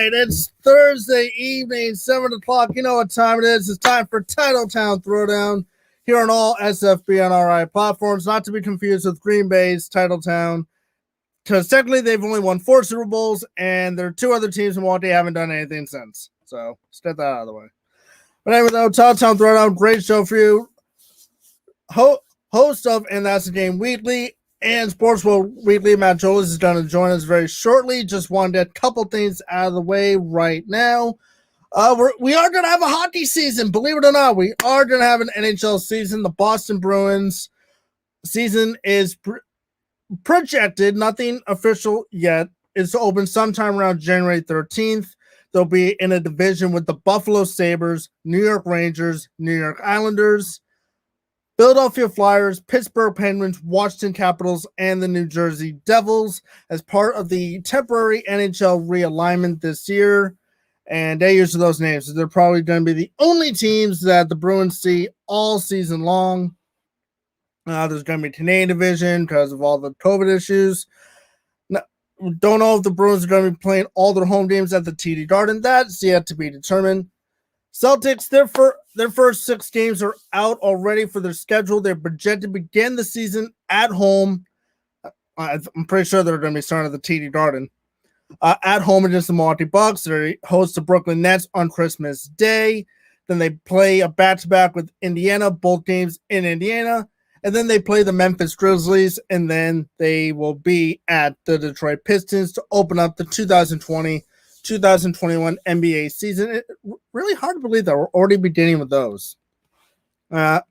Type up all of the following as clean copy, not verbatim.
right, it's Thursday evening, 7 o'clock. You know what time it is. It's time for TitleTown Throwdown here on all SFB NRI platforms, not to be confused with Green Bay's Titletown, because technically they've only won 4 Super Bowls, and there are 2 other teams in Milwaukee haven't done anything since. So, let's get that out of the way. But anyway, though, TitleTown Throwdown, great show for you. Host of And That's the Game Weekly and Sports World Weekly, Matt Jolis is going to join us very shortly. Just wanted a couple things out of the way right now. We are going to have a hockey season. Believe it or not, we are going to have an NHL season. The Boston Bruins season is projected, nothing official yet, is to open sometime around January 13th. They'll be in a division with the Buffalo Sabres, New York Rangers, New York Islanders, Philadelphia Flyers, Pittsburgh Penguins, Washington Capitals, and the New Jersey Devils as part of the temporary NHL realignment this year. And they use those names. So they're probably going to be the only teams that the Bruins see all season long. There's going to be a Canadian division because of all the COVID issues. Don't know if the Bruins are going to be playing all their home games at the TD Garden. That's yet to be determined. Celtics, their first 6 games are out already for their schedule. They're projected to begin the season at home. I'm pretty sure they're going to be starting at the TD Garden. At home against the Milwaukee Bucks. They host the Brooklyn Nets on Christmas Day. Then they play a back-to-back with Indiana, both games in Indiana. And then they play the Memphis Grizzlies, and then they will be at the Detroit Pistons to open up the 2020-2021 NBA season. It's really hard to believe that we're already beginning with those. NHL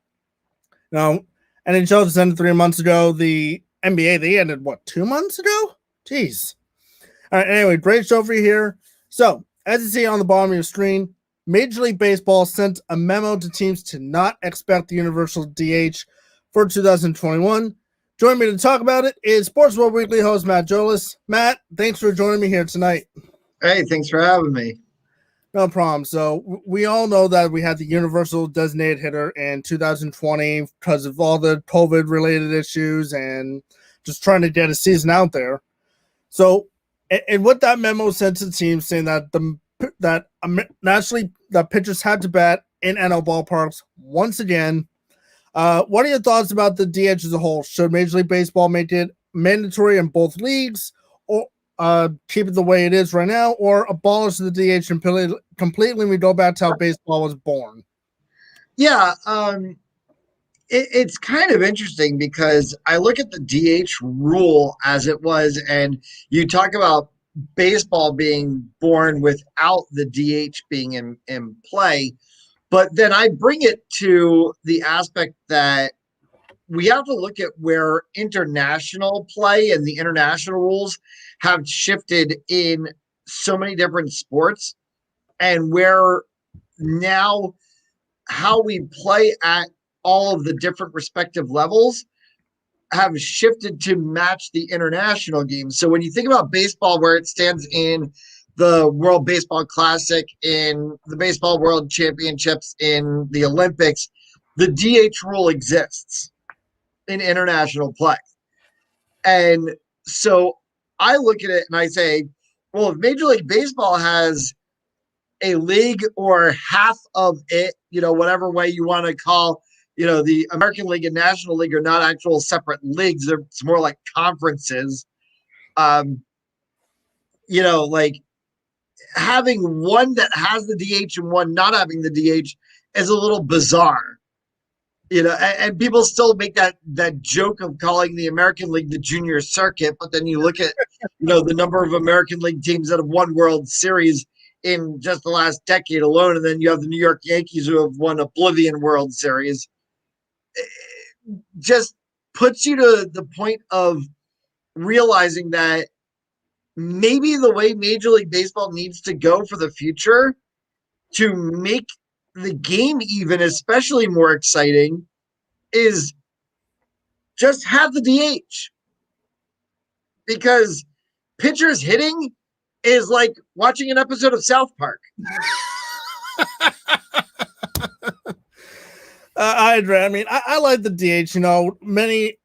just ended 3 months ago. The NBA, they ended, 2 months ago? Jeez. All right, anyway, great show for you here. So, as you see on the bottom of your screen, Major League Baseball sent a memo to teams to not expect the universal DH for 2021. Joining me to talk about it is Sports World Weekly host Matt Jolis. Matt, thanks for joining me here tonight. Hey, thanks for having me. No problem. So we all know that we had the universal designated hitter in 2020 because of all the COVID-related issues and just trying to get a season out there. So, and what that memo said to the team saying that nationally the pitchers had to bat in NL ballparks once again. What are your thoughts about the DH as a whole? Should Major League Baseball make it mandatory in both leagues, or keep it the way it is right now, or abolish the DH completely and we go back to how baseball was born? Yeah, it's kind of interesting because I look at the DH rule as it was, and you talk about baseball being born without the DH being in play. But then I bring it to the aspect that we have to look at where international play and the international rules have shifted in so many different sports, and where now how we play at all of the different respective levels have shifted to match the international games. So when you think about baseball, where it stands in the World Baseball Classic, in the Baseball World Championships, in the Olympics, the DH rule exists in international play. And so I look at it and I say, well, if Major League Baseball has a league or half of it, whatever way you want to call, the American League and National League are not actual separate leagues. It's more like conferences. Like having one that has the DH and one not having the DH is a little bizarre. And people still make that joke of calling the American League the junior circuit, but then you look at, the number of American League teams that have won World Series in just the last decade alone, and then you have the New York Yankees who have won Oblivion World Series. It just puts you to the point of realizing that maybe the way Major League Baseball needs to go for the future to make the game even especially more exciting is just have the DH. Because pitchers hitting is like watching an episode of South Park. I agree. I mean, I like the DH. Many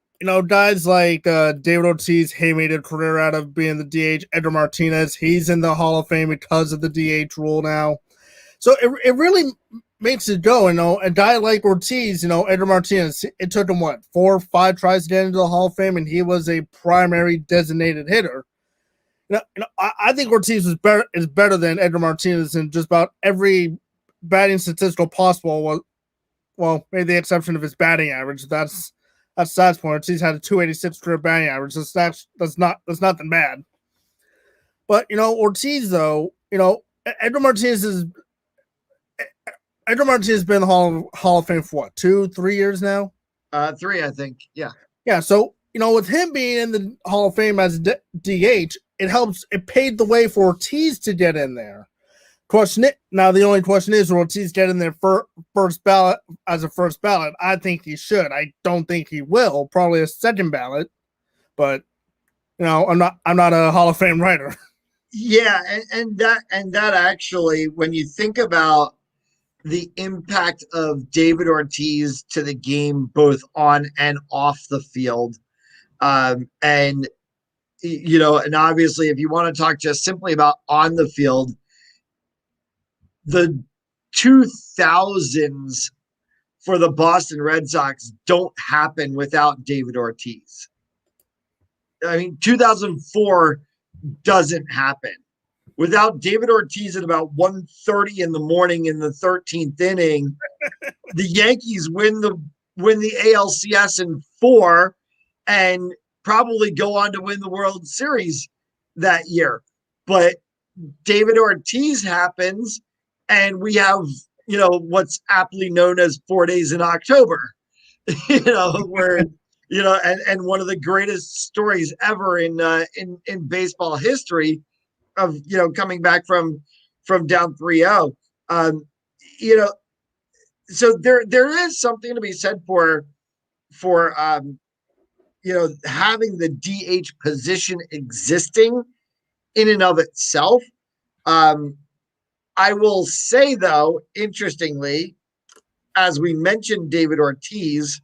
guys like David Ortiz, he made a career out of being the DH. Edgar Martinez, he's in the Hall of Fame because of the DH rule now. So it really makes it go. A guy like Ortiz, Edgar Martinez, it took him what 4 or 5 tries to get into the Hall of Fame, and he was a primary designated hitter. I think Ortiz is better than Edgar Martinez in just about every batting statistical possible. Well, maybe the exception of his batting average. That's stats point. Ortiz had a 286 career batting average. That's nothing bad. But Ortiz though, Edgar Martinez is Edgar Martinez has been in the Hall of Fame for what, 2-3 years now? 3, I think. Yeah. Yeah. So with him being in the Hall of Fame as DH, it helps. It paved the way for Ortiz to get in there. Now the only question is, will Ortiz get in there first ballot as a first ballot? I think he should. I don't think he will. Probably a second ballot, but I'm not a Hall of Fame writer. Yeah, and that actually, when you think about the impact of David Ortiz to the game, both on and off the field, and obviously, if you want to talk just simply about on the field, the 2000s for the Boston Red Sox don't happen without David Ortiz. I mean, 2004 doesn't happen without David Ortiz at about 1:30 in the morning in the 13th inning. The Yankees win the ALCS in 4 and probably go on to win the World Series that year. But David Ortiz happens, and we have what's aptly known as 4 days in October. Where and one of the greatest stories ever in baseball history of coming back from down 3-0. So there is something to be said for having the DH position existing in and of itself. I will say, though, interestingly, as we mentioned David Ortiz,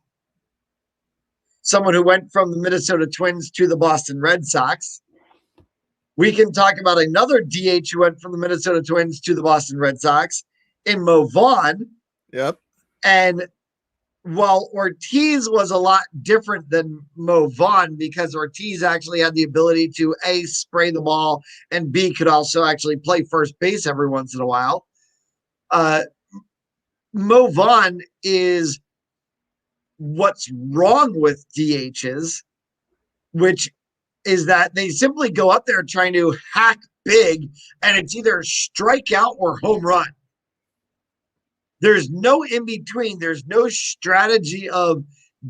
someone who went from the Minnesota Twins to the Boston Red Sox, we can talk about another DH who went from the Minnesota Twins to the Boston Red Sox in Mo Vaughn. Yep. And while Ortiz was a lot different than Mo Vaughn, because Ortiz actually had the ability to A, spray the ball, and B, could also actually play first base every once in a while. Mo Vaughn is what's wrong with DHs, which is that they simply go up there trying to hack big, and it's either strikeout or home run. There's no in between. There's no strategy of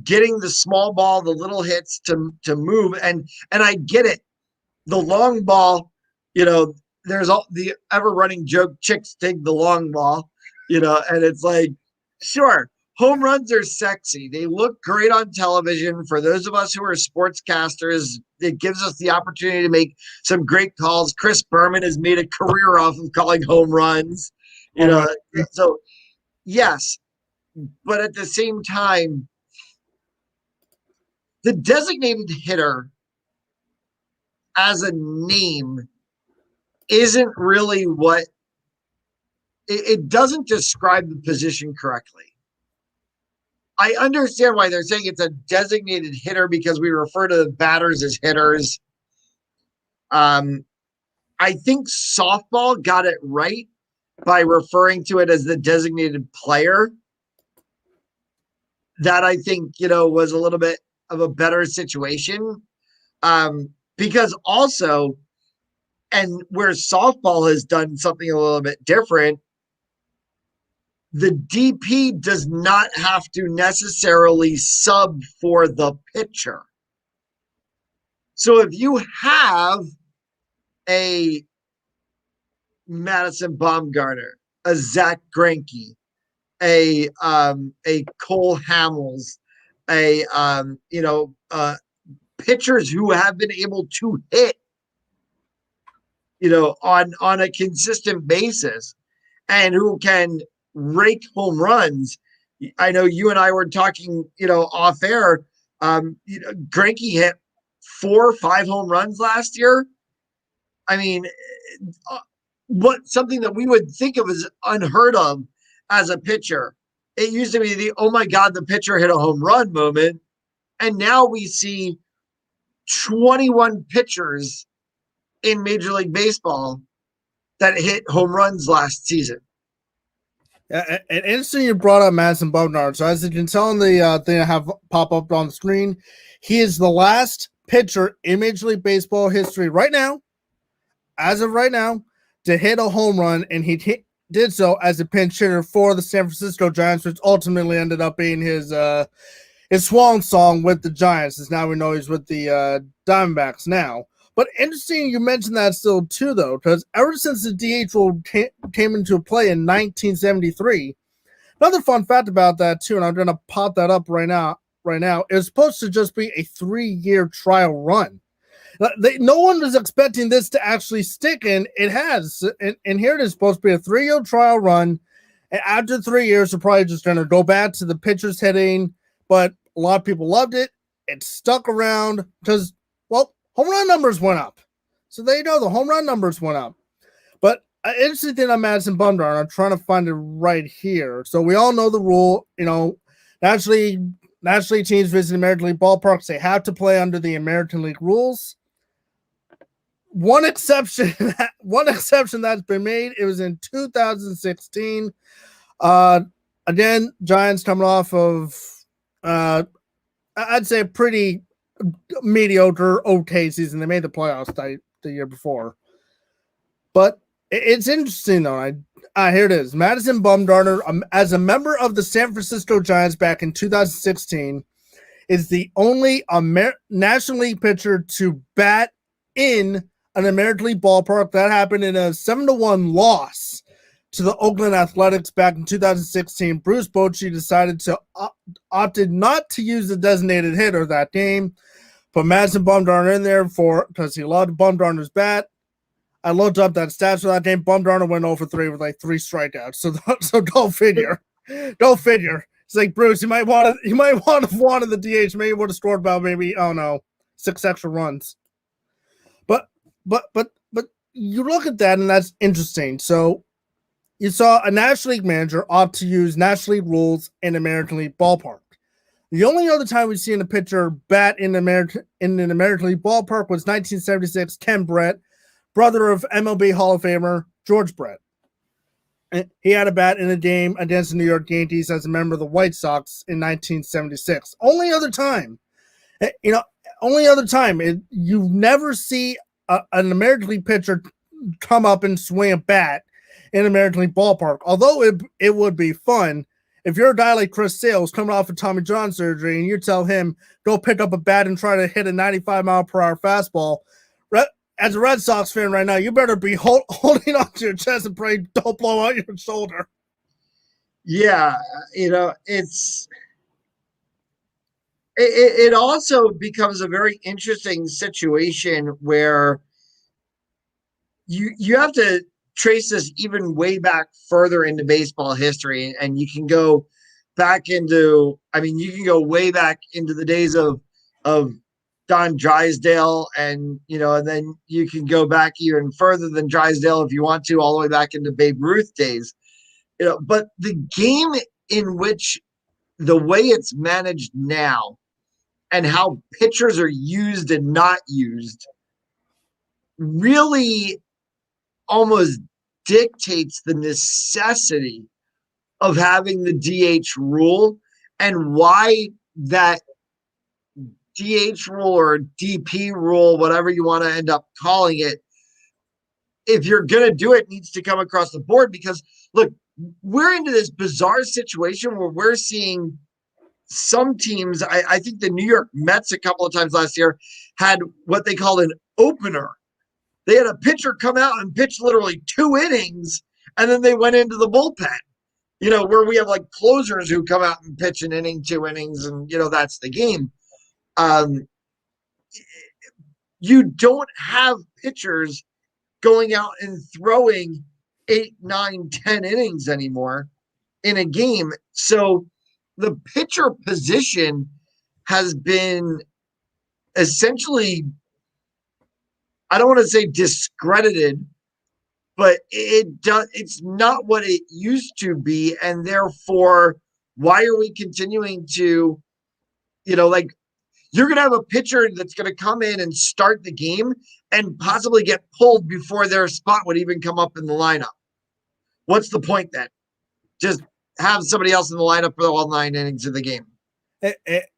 getting the small ball, the little hits to move. And I get it. The long ball, there's all the ever running joke, chicks dig the long ball, and it's like, sure, home runs are sexy. They look great on television. For those of us who are sportscasters, it gives us the opportunity to make some great calls. Chris Berman has made a career off of calling home runs, so yes, but at the same time, the designated hitter as a name isn't really what it doesn't describe the position correctly. I understand why they're saying it's a designated hitter because we refer to the batters as hitters. I think softball got it right by referring to it as the designated player. That I think, was a little bit of a better situation. Because also, and where softball has done something a little bit different, the DP does not have to necessarily sub for the pitcher. So if you have a Madison Bumgarner, a Zach Greinke, a Cole Hamels, pitchers who have been able to hit, on a consistent basis, and who can rake home runs. I know you and I were talking, off air. Greinke hit 4 or 5 home runs last year. I mean, uh, what something that we would think of as unheard of as a pitcher. It used to be the oh my god, the pitcher hit a home run moment, and now we see 21 pitchers in Major League Baseball that hit home runs last season. And interesting you brought up Madison Bumgarner. So as you can tell in the thing I have pop up on the screen, he is the last pitcher in Major League Baseball history right now, as of right now, to hit a home run, and did so as a pinch hitter for the San Francisco Giants, which ultimately ended up being his swan song with the Giants. As now we know he's with the Diamondbacks now. But interesting you mentioned that still too, though, because ever since the DH rule came into play in 1973, another fun fact about that too, and I'm going to pop that up right now. It was supposed to just be a 3-year trial run. No one was expecting this to actually stick, and it has. And here it is supposed to be a 3-year trial run. And after 3 years, they're probably just going to go back to the pitchers hitting. But a lot of people loved it. It stuck around because, well, home run numbers went up. So there you go. The home run numbers went up. But interesting thing on Madison Bumgarner, I'm trying to find it right here. So we all know the rule. Naturally teams visiting American League ballparks, they have to play under the American League rules. One exception that's been made. It was in 2016. Again, Giants coming off of, I'd say a pretty mediocre, okay season. They made the playoffs the year before. But it's interesting, though. Here it is. Madison Bumgarner, as a member of the San Francisco Giants back in 2016, is the only National League pitcher to bat in an American League ballpark. That happened in a 7-1 loss to the Oakland Athletics back in 2016. Bruce Bochy decided to opted not to use the designated hitter that game, put Madison Bumgarner in there because he loved Bumgarner's bat. I looked up that stats for that game. Bumgarner went 0 for 3 with like 3 strikeouts. So go figure. Go figure. It's like Bruce, you might want to wanted the DH. Maybe would have scored about 6 extra runs. But you look at that and that's interesting. So you saw a National League manager opt to use National League rules in American League ballpark. The only other time we've seen a pitcher bat in an American League ballpark was 1976. Ken Brett, brother of MLB Hall of Famer George Brett. And he had a bat in a game against the New York Yankees as a member of the White Sox in 1976. Only other time. You never see an American League pitcher come up and swing a bat in an American League ballpark. Although it would be fun if you're a guy like Chris Sales coming off of Tommy John surgery and you tell him go pick up a bat and try to hit a 95-mile-per-hour fastball. As a Red Sox fan right now, you better be holding onto your chest and pray don't blow out your shoulder. Yeah, it also becomes a very interesting situation where you have to trace this even way back further into baseball history, and you can go back into way back into the days of Don Drysdale, and then you can go back even further than Drysdale if you want to, all the way back into Babe Ruth days. But the game in which the way it's managed now and how pitchers are used and not used really almost dictates the necessity of having the DH rule, and why that DH rule or DP rule, whatever you want to end up calling it, if you're going to do it, needs to come across the board. Because look, we're into this bizarre situation where we're seeing some teams, I think the New York Mets a couple of times last year had what they called an opener. They had a pitcher come out and pitch literally 2 innings, and then they went into the bullpen, where we have like closers who come out and pitch an inning, 2 innings, and, that's the game. You don't have pitchers going out and throwing 8, 9, 10 innings anymore in a game. So the pitcher position has been essentially, I don't want to say discredited, but it's not what it used to be, and therefore, why are we continuing to, like, you're going to have a pitcher that's going to come in and start the game and possibly get pulled before their spot would even come up in the lineup. What's the point then? Just have somebody else in the lineup for all 9 innings of the game.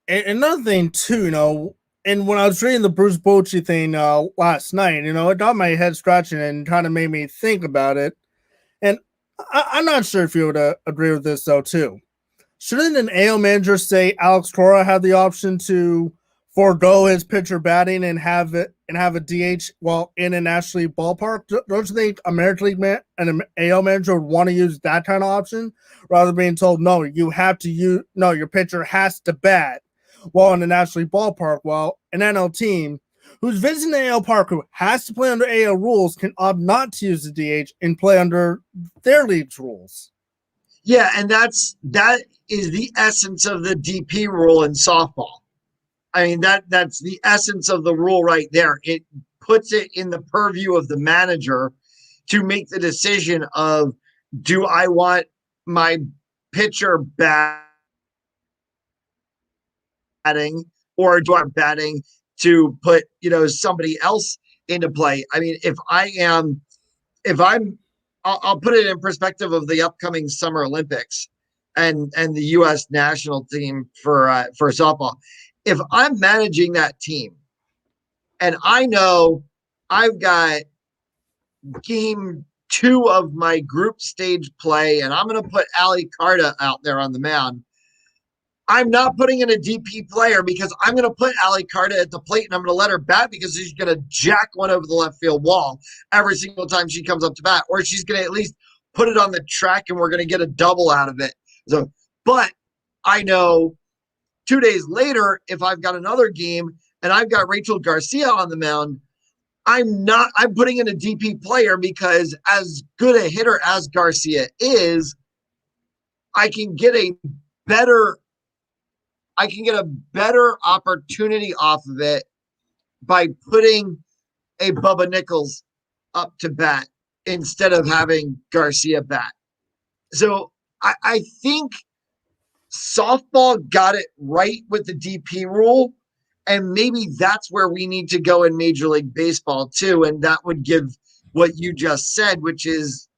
Another thing too, and when I was reading the Bruce Bochy thing last night, it got my head scratching and kind of made me think about it. And I'm not sure if you would agree with this though too. Shouldn't an AL manager say Alex Cora had the option to forego his pitcher batting and have a DH while in a National League ballpark? Don't you think a American League and an AL manager would want to use that kind of option rather than being told no, your pitcher has to bat while in the National League ballpark, while an NL team who's visiting the AL park who has to play under AL rules can opt not to use the DH and play under their league's rules. Yeah, and that is the essence of the DP rule in softball. I mean, that's the essence of the rule right there. It puts it in the purview of the manager to make the decision of, do I want my pitcher batting or do I batting to put, somebody else into play? I mean, I'll put it in perspective of the upcoming Summer Olympics and the U.S. national team for softball. If I'm managing that team and I know I've got game 2 of my group stage play and I'm going to put Ali Carta out there on the mound, I'm not putting in a DP player because I'm going to put Ali Carta at the plate and I'm going to let her bat because she's going to jack one over the left field wall every single time she comes up to bat, or she's going to at least put it on the track and we're going to get a double out of it. So, but I know 2 days later, if I've got another game and I've got Rachel Garcia on the mound, I'm putting in a DP player because as good a hitter as Garcia is, I can get a better opportunity off of it by putting a Bubba Nichols up to bat instead of having Garcia bat. So I think softball got it right with the DP rule, and maybe that's where we need to go in Major League Baseball too, and that would give what you just said, which is,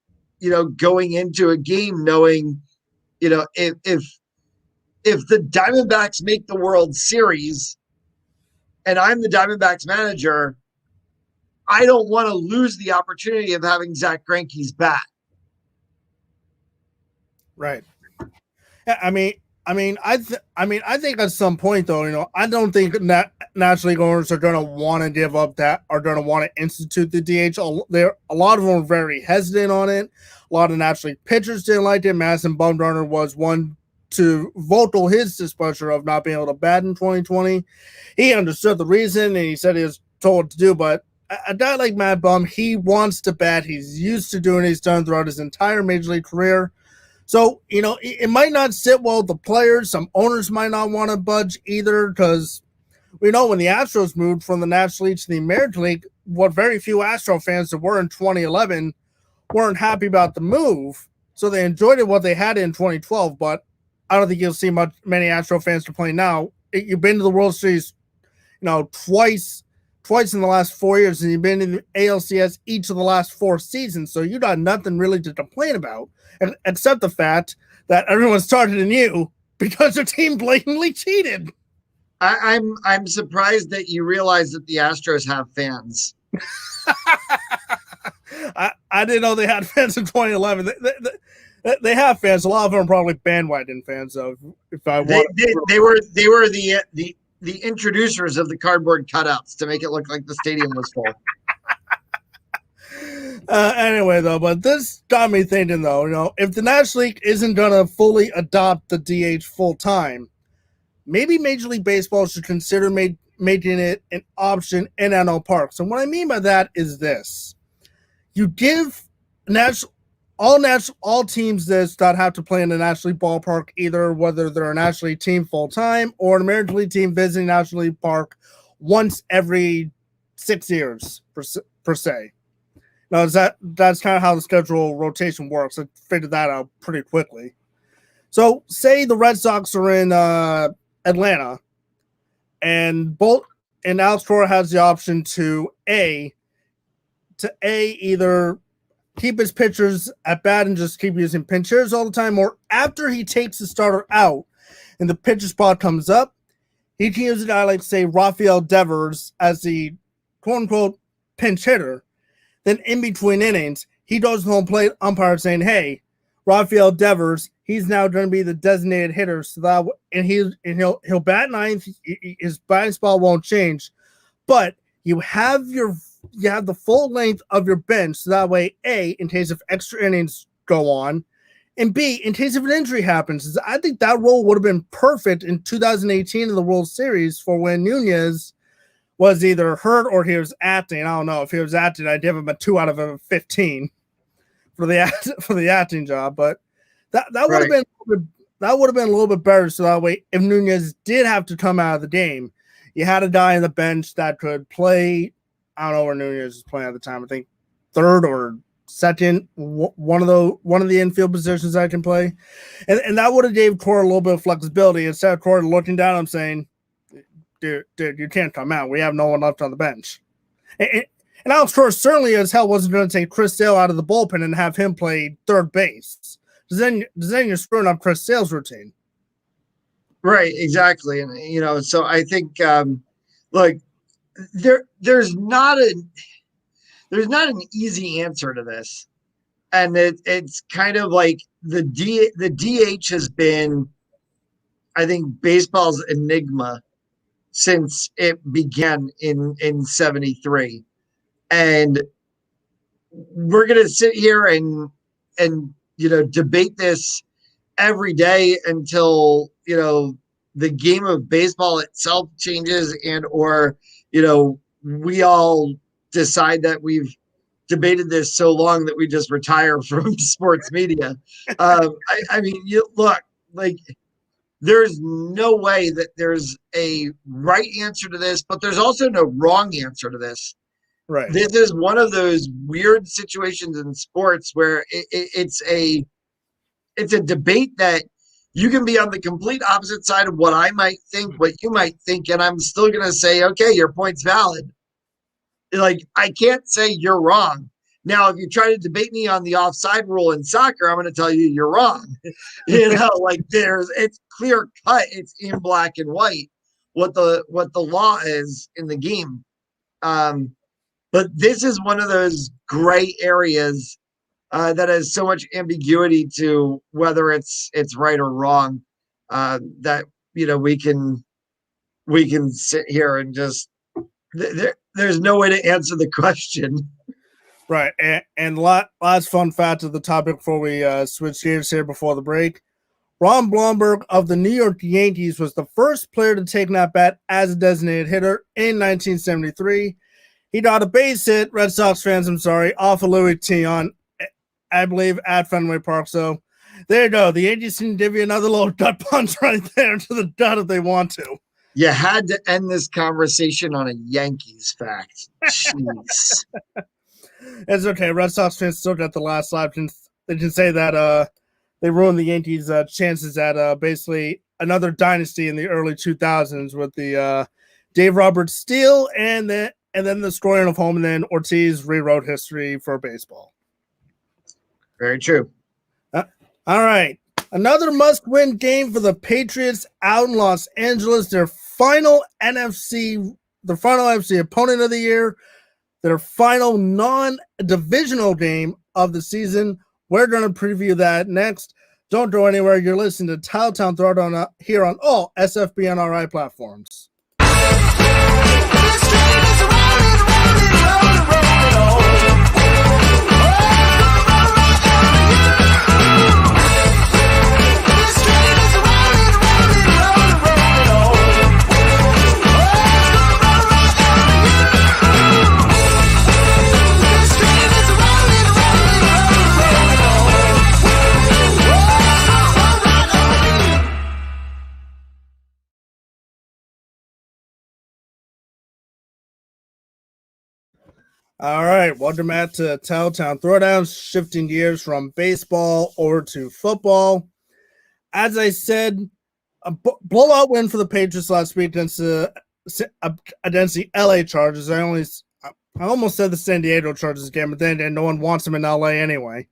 going into a game knowing, if the Diamondbacks make the World Series and I'm the Diamondbacks manager, I don't want to lose the opportunity of having Zach Greinke's bat. Right. I think at some point though, I don't think that National League owners are going to want to give up that, are going to want to institute the DH. A lot of them are very hesitant on it. A lot of National League pitchers didn't like it. Madison Bumgarner was one to vocal his displeasure of not being able to bat in 2020. He understood the reason and he said he was told what to do, but a guy like Matt Bum, he wants to bat. He's used to doing it. He's done throughout his entire Major League career. So, it might not sit well with the players. Some owners might not want to budge either because we know when the Astros moved from the National League to the American League, what very few Astro fans that were in 2011 weren't happy about the move. So they enjoyed what they had in 2012, but I don't think you'll see many Astro fans to play now. You've been to the World Series, twice in the last 4 years, and you've been in the ALCS each of the last 4 seasons. So you got nothing really to complain about, except the fact that everyone started in you because their team blatantly cheated. I'm surprised that you realize that the Astros have fans. I didn't know they had fans in 2011. They have fans. A lot of them are probably bandwagon fans. So if I want, they were the introducers of the cardboard cutouts to make it look like the stadium was full. Anyway, though, but this got me thinking, though, if the National League isn't going to fully adopt the DH full time, maybe Major League Baseball should consider making it an option in NL parks. And what I mean by that is this. You give all teams that have to play in a National League ballpark, either whether they're a National League team full time or an American League team visiting National League Park once every 6 years per se. Now that's kind of how the schedule rotation works. I figured that out pretty quickly. So say the Red Sox are in Atlanta, and Alex Cora has the option to either keep his pitchers at bat and just keep using pinch hitters all the time, or after he takes the starter out and the pitcher spot comes up, he can use a guy like, say, Rafael Devers as the quote-unquote pinch hitter. Then in between innings, he goes to the home plate umpire saying, hey, Rafael Devers, he's now going to be the designated hitter, so that he'll bat ninth. His batting spot won't change, but you have the full length of your bench, so that way, A, in case of extra innings go on, and B, in case of an injury happens. I think that role would have been perfect in 2018 in the World Series for when Nunez was either hurt or he was acting. I don't know. If he was acting, I'd give him a 2 out of 15 for the acting job, but that would have been a little bit better. So that way, if Nunez did have to come out of the game, you had a guy on the bench that could play. I don't know where Nunez was playing at the time. I think third or second, one of the infield positions I can play, and that would have gave Cora a little bit of flexibility instead of Cora looking down and saying, "Dude, you can't come out. We have no one left on the bench." And Alex Cora certainly as hell wasn't going to take Chris Sale out of the bullpen and have him play third base. Then you're screwing up Chris Sale's routine. Right, exactly, and so I think there's not an easy answer to this, and it's kind of like the DH has been, I think, baseball's enigma since it began in 73, and we're gonna sit here and debate this every day until the game of baseball itself changes or we all decide that we've debated this so long that we just retire from sports media. I mean, look, like, there's no way that there's a right answer to this, but there's also no wrong answer to this. Right. This is one of those weird situations in sports where it's a debate that you can be on the complete opposite side of what I might think, what you might think, and I'm still going to say, okay, your point's valid. Like, I can't say you're wrong. Now, if you try to debate me on the offside rule in soccer, I'm going to tell you you're wrong. It's clear cut. It's in black and white what the law is in the game. But this is one of those gray areas that has so much ambiguity to whether it's right or wrong, that we can sit here and just there's no way to answer the question. Right, and last fun fact of the topic before we switch gears here before the break. Ron Blomberg of the New York Yankees was the first player to take an at-bat as a designated hitter in 1973. He got a base hit, Red Sox fans, I'm sorry, off of Louis Tion, I believe, at Fenway Park. So there you go. The Yankees can give you another little gut punch right there to the gut if they want to. You had to end this conversation on a Yankees fact. Jeez. It's okay. Red Sox fans still got the last laugh. They can say that they ruined the Yankees' chances at basically another dynasty in the early 2000s with the Dave Roberts steal and then the scoring of home, and then Ortiz rewrote history for baseball. Very true. All right. Another must-win game for the Patriots out in Los Angeles. Their final NFC opponent of the year. Their final non-divisional game of the season. We're going to preview that next. Don't go anywhere. You're listening to TitleTown Throwdown here on all SFBNRI platforms. All right, welcome back to TitleTown Throwdown, shifting gears from baseball over to football. As I said, a blowout win for the Patriots last week against the LA Chargers. I almost said the San Diego Chargers game, but then no one wants them in LA anyway.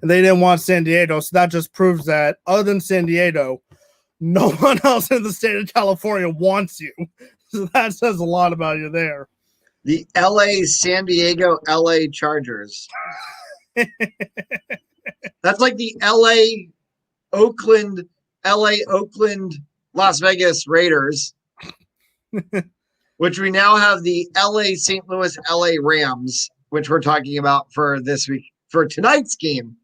And they didn't want San Diego, so that just proves that other than San Diego, no one else in the state of California wants you. So that says a lot about you there. The San Diego LA Chargers. That's like the Oakland, Las Vegas Raiders, which we now have the St. Louis Rams, which we're talking about for this week, for tonight's game.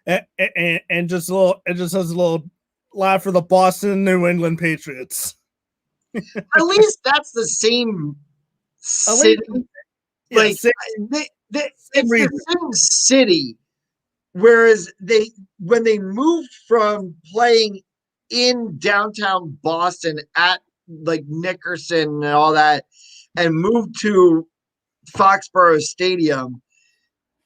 And just it just has a little laugh for the Boston New England Patriots. At least that's the same city. Like it's the same city. Whereas when they moved from playing in downtown Boston at like Nickerson and all that, and moved to Foxborough Stadium,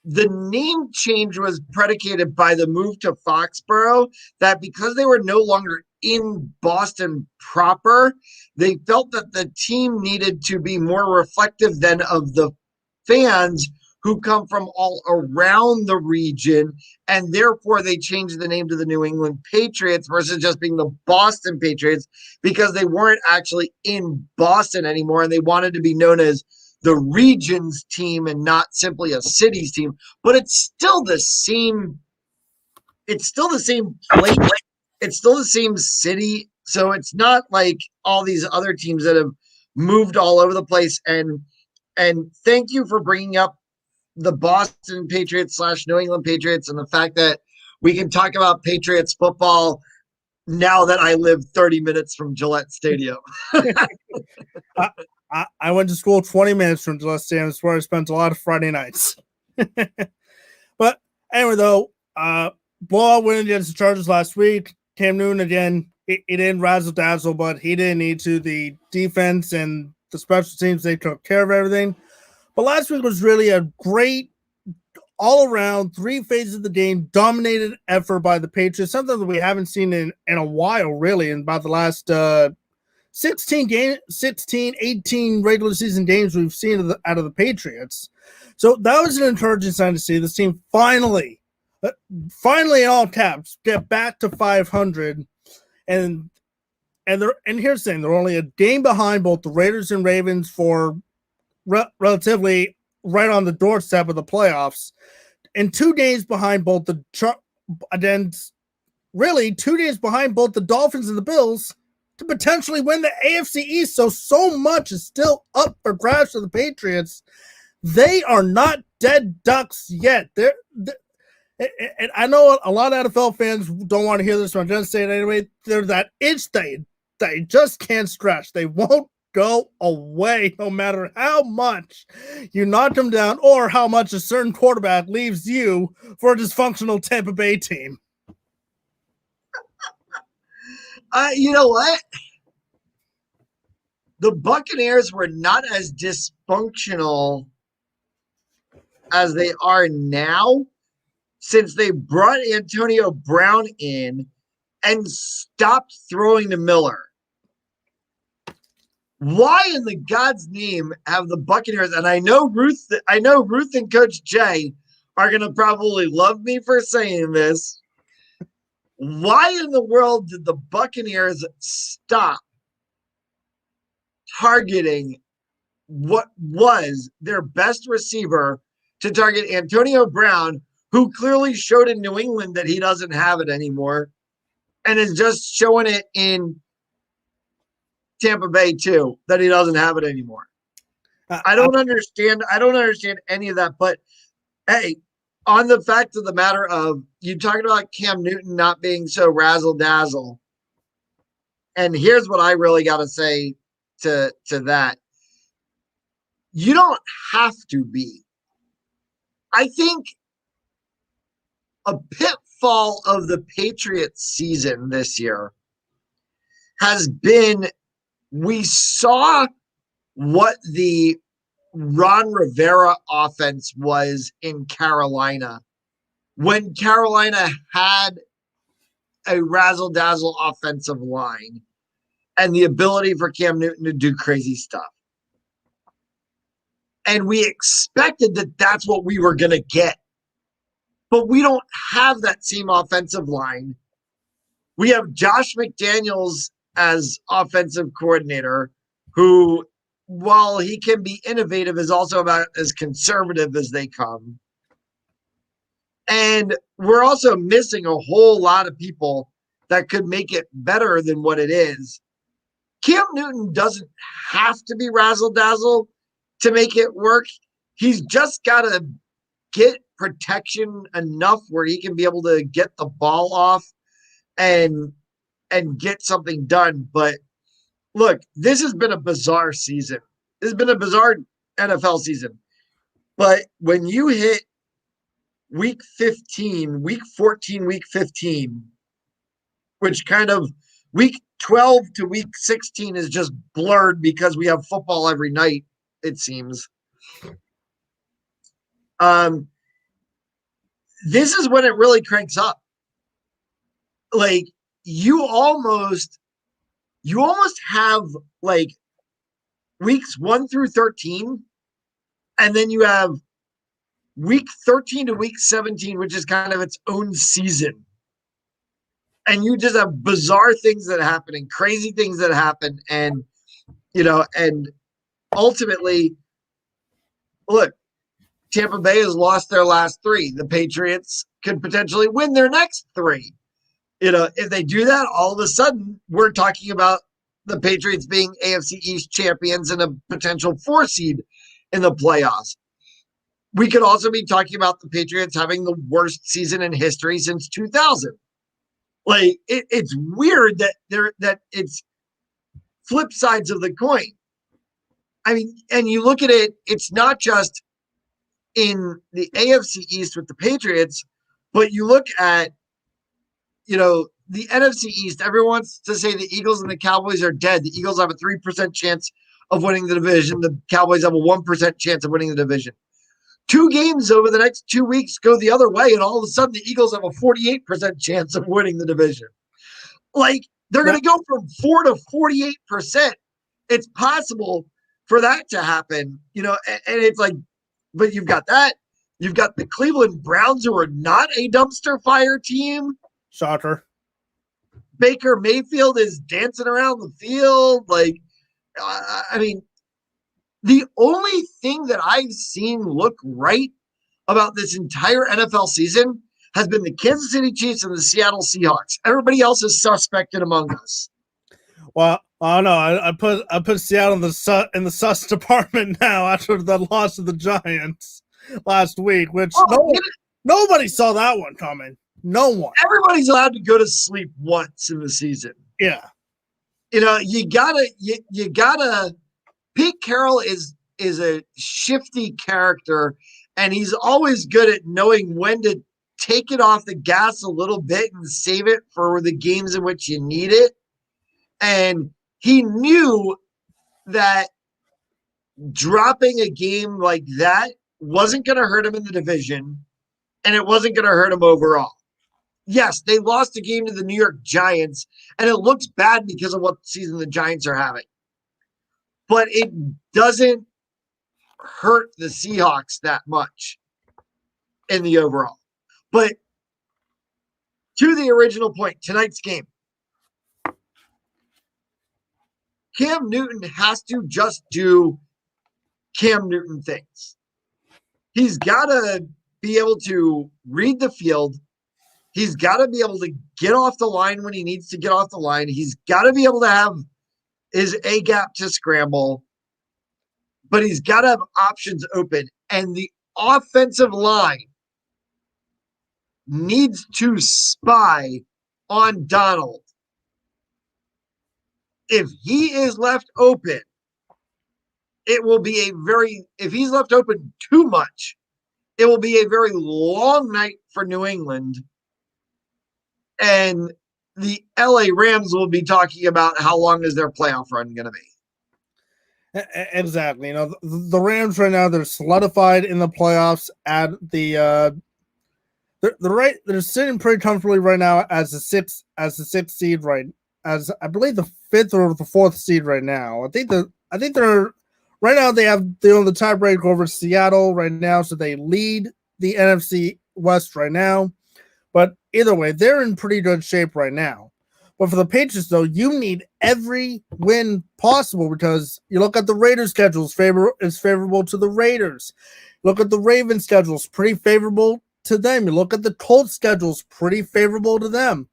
the name change was predicated by the move to Foxborough, that because they were no longer in Boston proper, they felt that the team needed to be more reflective than of the fans who come from all around the region, and therefore they changed the name to the New England Patriots versus just being the Boston Patriots, because they weren't actually in Boston anymore, and they wanted to be known as the region's team and not simply a city's team. But it's still the same. It's still the same place. It's still the same city. So it's not like all these other teams that have moved all over the place. And thank you for bringing up the Boston Patriots / New England Patriots, and the fact that we can talk about Patriots football now that I live 30 minutes from Gillette Stadium. I went to school 20 minutes from Gillette Stadium. That's where I spent a lot of Friday nights. But anyway, though, blowout win against the Chargers last week. Cam Newton, again, he didn't razzle-dazzle, but he didn't need to. The defense and the special teams, they took care of everything. But last week was really a great all-around, three phases of the game, dominated effort by the Patriots, something that we haven't seen in a while, really, in about the last 18 regular season games we've seen out of the Patriots. So that was an encouraging sign to see this team finally in all caps, get back to 500. And here's the thing, they're only a game behind both the Raiders and Ravens for relatively right on the doorstep of the playoffs, and 2 games behind both the 2 days behind both the Dolphins and the Bills to potentially win the AFC East. So much is still up for grabs for the Patriots. They are not dead ducks yet. And I know a lot of NFL fans don't want to hear this, but I'm going to say it anyway. They're that itch they just can't scratch. They won't go away no matter how much you knock them down or how much a certain quarterback leaves you for a dysfunctional Tampa Bay team. You know what? The Buccaneers were not as dysfunctional as they are now since they brought Antonio Brown in and stopped throwing to Miller. Why in the God's name have the Buccaneers, and I know Ruth and Coach Jay are going to probably love me for saying this. Why in the world did the Buccaneers stop targeting what was their best receiver to target Antonio Brown, who clearly showed in New England that he doesn't have it anymore and is just showing it in Tampa Bay too, that he doesn't have it anymore? I don't understand any of that. But hey, on the fact of the matter of you talking about Cam Newton not being so razzle dazzle, and here's what I really got to say to that: you don't have to be. I think a pitfall of the Patriots season this year has been, we saw what the Ron Rivera offense was in Carolina when Carolina had a razzle-dazzle offensive line and the ability for Cam Newton to do crazy stuff. And we expected that that's what we were going to get. But we don't have that same offensive line. We have Josh McDaniels as offensive coordinator, who, while he can be innovative, is also about as conservative as they come. And we're also missing a whole lot of people that could make it better than what it is. Cam Newton doesn't have to be razzle-dazzle to make it work. He's just got to get protection enough where he can be able to get the ball off and get something done. But look, this has been a bizarre season. This has been a bizarre NFL season. But when you hit week 15, week 14, week 15, which kind of week 12 to week 16 is just blurred because we have football every night, it seems. This is when it really cranks up. Like you almost have like weeks 1 through 13, and then you have week 13 to week 17, which is kind of its own season. And you just have bizarre things that happen and crazy things that happen. And, and ultimately, look, Tampa Bay has lost their last 3. The Patriots could potentially win their next 3. If they do that, all of a sudden, we're talking about the Patriots being AFC East champions and a potential 4 seed in the playoffs. We could also be talking about the Patriots having the worst season in history since 2000. Like it's weird that it's flip sides of the coin. I mean, and you look at it, it's not just in the AFC East with the Patriots, but you look at, the NFC East. Everyone wants to say the Eagles and the Cowboys are dead. The Eagles have a 3% chance of winning the division. The Cowboys have a 1% chance of winning the division. 2 games over the next 2 weeks go the other way, and all of a sudden the Eagles have a 48% chance of winning the division. Like, they're going to go from 4 to 48%. It's possible for that to happen, and it's like, but you've got that. You've got the Cleveland Browns, who are not a dumpster fire team. Shocker. Baker Mayfield is dancing around the field. Like, I mean, the only thing that I've seen look right about this entire NFL season has been the Kansas City Chiefs and the Seattle Seahawks. Everybody else is suspected among us. Well, I don't know. I put Seattle in the sus department now after the loss of the Giants last week, which nobody saw that one coming. No one. Everybody's allowed to go to sleep once in the season. Yeah. You gotta. Pete Carroll is a shifty character, and he's always good at knowing when to take it off the gas a little bit and save it for the games in which you need it. And he knew that dropping a game like that wasn't going to hurt him in the division, and it wasn't going to hurt him overall. Yes, they lost a game to the New York Giants, and it looks bad because of what season the Giants are having. But it doesn't hurt the Seahawks that much in the overall. But to the original point, tonight's game, Cam Newton has to just do Cam Newton things. He's got to be able to read the field. He's got to be able to get off the line when he needs to get off the line. He's got to be able to have his A-gap to scramble, but he's got to have options open. And the offensive line needs to spy on Donald. If he is left open, it will be if he's left open too much, it will be a very long night for New England. And the LA Rams will be talking about how long is their playoff run going to be. Exactly. You know, the Rams right now, they're solidified in the playoffs at they're sitting pretty comfortably right now as the sixth seed, right, as I believe the fifth or the fourth seed right now. I think they're right now they own the tiebreaker over Seattle right now, so they lead the NFC West right now. But either way, they're in pretty good shape right now. But for the Patriots, though, you need every win possible because you look at the Raiders' schedules, is favorable to the Raiders. Look at the Ravens' schedules, pretty favorable to them. You look at the Colts' schedules, pretty favorable to them.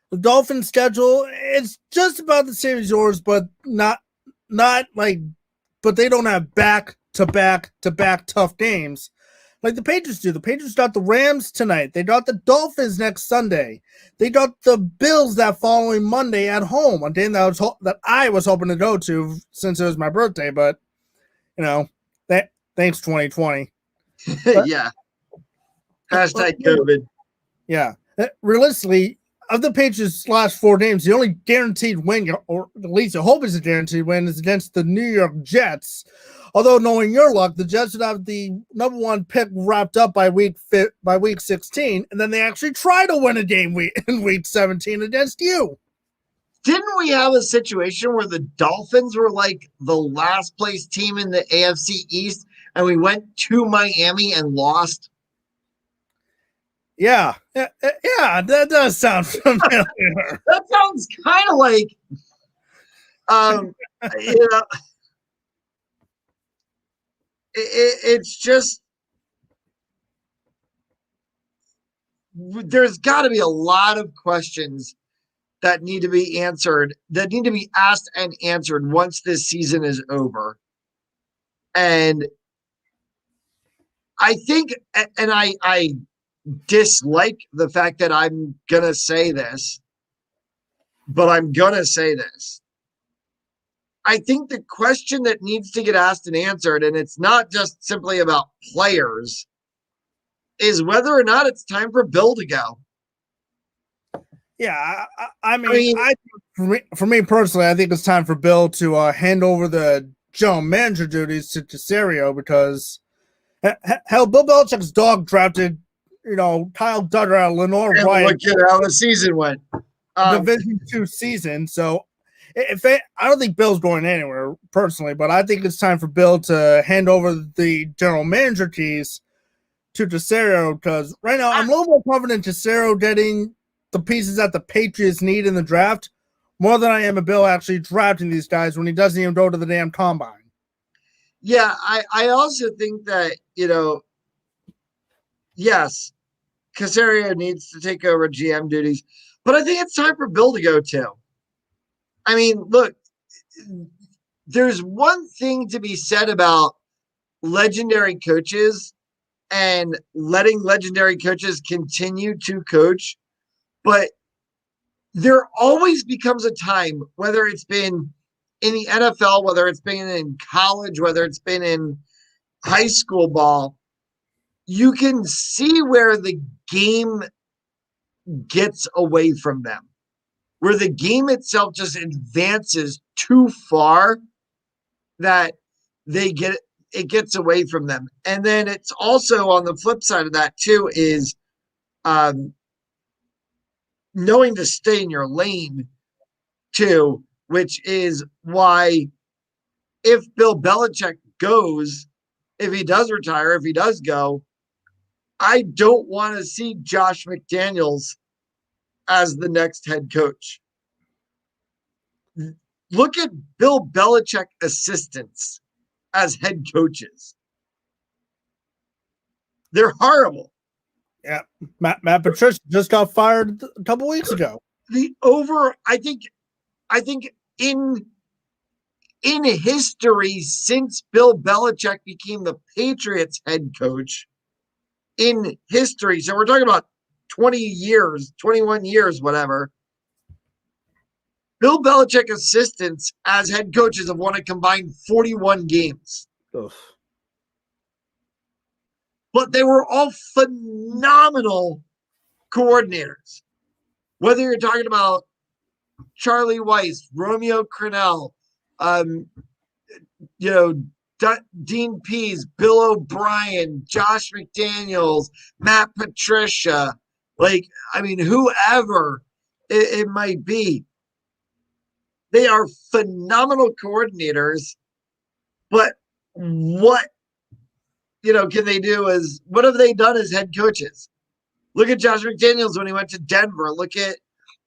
The Dolphins' schedule, it's just about the same as yours, but not like, but they don't have back to back to back tough games like the Patriots do. The Patriots got the Rams tonight. They got the Dolphins next Sunday. They got the Bills that following Monday at home, a game that I was hoping to go to since it was my birthday. But you know, thanks 2020. But, Yeah. Hashtag COVID. Yeah, realistically, of the Patriots' last four games, the only guaranteed win, or at least I hope is a guaranteed win, is against the New York Jets. Although, knowing your luck, the Jets would have the number one pick wrapped up by week 16, and then they actually try to win a game in week 17 against you. Didn't we have a situation where the Dolphins were like the last place team in the AFC East, and we went to Miami and lost? Yeah, that does sound familiar. That sounds kind of like, you know, it's just, there's got to be a lot of questions that need to be answered, that need to be asked and answered once this season is over. And I think, and I dislike the fact that I'm going to say this, but I'm going to say this. I think the question that needs to get asked and answered, and it's not just simply about players, is whether or not it's time for Bill to go. Yeah, I mean, for me personally, I think it's time for Bill to hand over the general manager duties to Caserio because hell, Bill Belichick's dog drafted, Kyle Duggar out of Lenore and Ryan. Look at how the season went. Division II season. So I don't think Bill's going anywhere personally, but I think it's time for Bill to hand over the general manager keys to Caserio because right now I'm a little more confident in Caserio getting the pieces that the Patriots need in the draft more than I am a Bill actually drafting these guys when he doesn't even go to the damn combine. Yeah, I also think that, yes, Caserio needs to take over GM duties, but I think it's time for Bill to go too. I mean, look, there's one thing to be said about legendary coaches and letting legendary coaches continue to coach, but there always becomes a time, whether it's been in the NFL, whether it's been in college, whether it's been in high school ball, you can see where the game gets away from them, where the game itself just advances too far that it gets away from them. And then it's also on the flip side of that too is knowing to stay in your lane too, which is why if Bill Belichick goes, if he does retire, if he does go, I don't want to see Josh McDaniels as the next head coach. Look at Bill Belichick assistants as head coaches. They're horrible. Yeah, Matt Patricia just got fired a couple weeks ago. I think in history, since Bill Belichick became the Patriots head coach, in history, so we're talking about 20 years, 21 years, whatever, Bill Belichick assistants as head coaches have won a combined 41 games. Ugh. But they were all phenomenal coordinators. Whether you're talking about Charlie Weiss, Romeo Crennel, Dean Pease, Bill O'Brien, Josh McDaniels, Matt Patricia, whoever it might be. They are phenomenal coordinators, but what can they do what have they done as head coaches? Look at Josh McDaniels when he went to Denver. Look at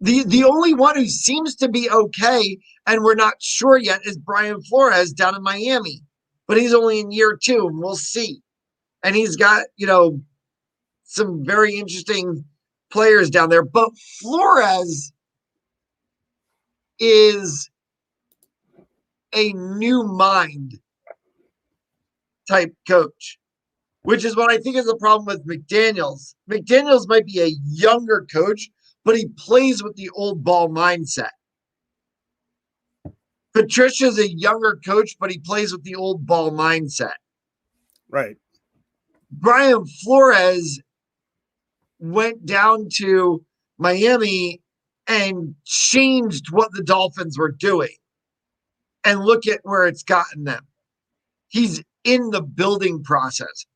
the only one who seems to be okay, and we're not sure yet, is Brian Flores down in Miami. But he's only in year 2, and we'll see. And he's got, some very interesting players down there. But Flores is a new mind type coach, which is what I think is the problem with McDaniels. McDaniels might be a younger coach, but he plays with the old ball mindset. Patricia's a younger coach, but he plays with the old ball mindset. Right. Brian Flores went down to Miami and changed what the Dolphins were doing. And look at where it's gotten them. He's in the building process.